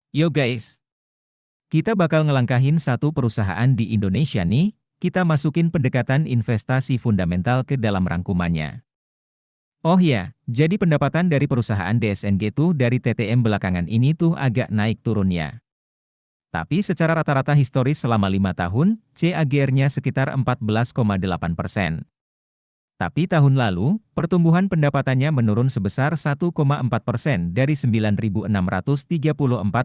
Yo guys, kita bakal ngelangkahin satu perusahaan di Indonesia nih, kita masukin pendekatan investasi fundamental ke dalam rangkumannya. Oh ya, jadi pendapatan dari perusahaan DSNG tuh dari TTM belakangan ini tuh agak naik turunnya. Tapi secara rata-rata historis selama 5 tahun, CAGR-nya sekitar 14,8%. Tapi tahun lalu, pertumbuhan pendapatannya menurun sebesar 1,4% dari 9.634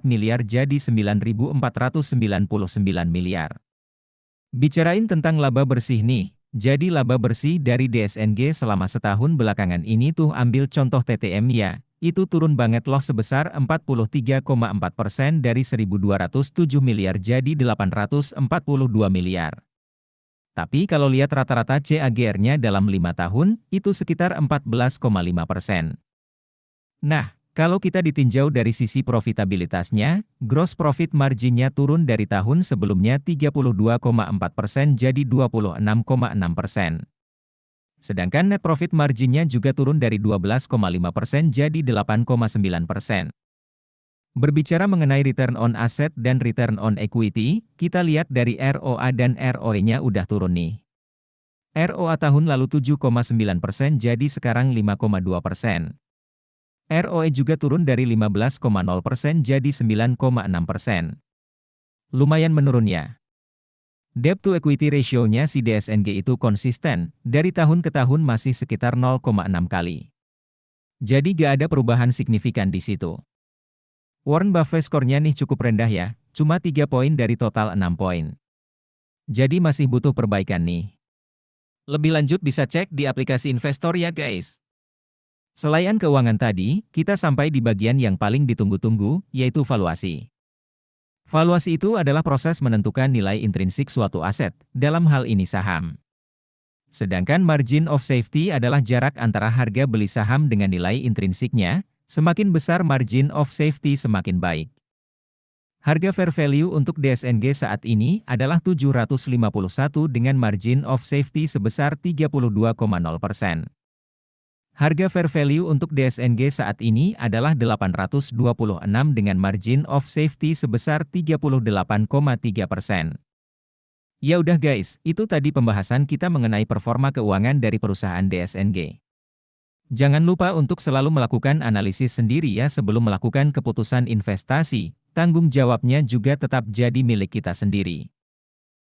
miliar jadi 9.499 miliar. Bicarain tentang laba bersih nih, jadi laba bersih dari DSNG selama setahun belakangan ini tuh ambil contoh TTM ya, itu turun banget loh sebesar 43,4% dari 1.207 miliar jadi 842 miliar. Tapi kalau lihat rata-rata CAGR-nya dalam 5 tahun, itu sekitar 14,5%. Nah, kalau kita ditinjau dari sisi profitabilitasnya, gross profit margin-nya turun dari tahun sebelumnya 32,4% jadi 26,6%. Sedangkan net profit margin-nya juga turun dari 12,5% jadi 8,9%. Berbicara mengenai return on asset dan return on equity, kita lihat dari ROA dan ROE-nya udah turun nih. ROA tahun lalu 7,9% jadi sekarang 5,2%. ROE juga turun dari 15,0% jadi 9,6%. Lumayan menurun ya. Debt to equity ratio-nya si DSNG itu konsisten, dari tahun ke tahun masih sekitar 0,6 kali. Jadi gak ada perubahan signifikan di situ. Warren Buffett skornya nih cukup rendah ya, cuma 3 poin dari total 6 poin. Jadi masih butuh perbaikan nih. Lebih lanjut bisa cek di aplikasi investor ya guys. Selain keuangan tadi, kita sampai di bagian yang paling ditunggu-tunggu, yaitu valuasi. Valuasi itu adalah proses menentukan nilai intrinsik suatu aset, dalam hal ini saham. Sedangkan margin of safety adalah jarak antara harga beli saham dengan nilai intrinsiknya, semakin besar margin of safety semakin baik. Harga fair value untuk DSNG saat ini adalah 751 dengan margin of safety sebesar 32,0%. Harga fair value untuk DSNG saat ini adalah 826 dengan margin of safety sebesar 38,3%. Ya udah guys, itu tadi pembahasan kita mengenai performa keuangan dari perusahaan DSNG. Jangan lupa untuk selalu melakukan analisis sendiri ya sebelum melakukan keputusan investasi, tanggung jawabnya juga tetap jadi milik kita sendiri.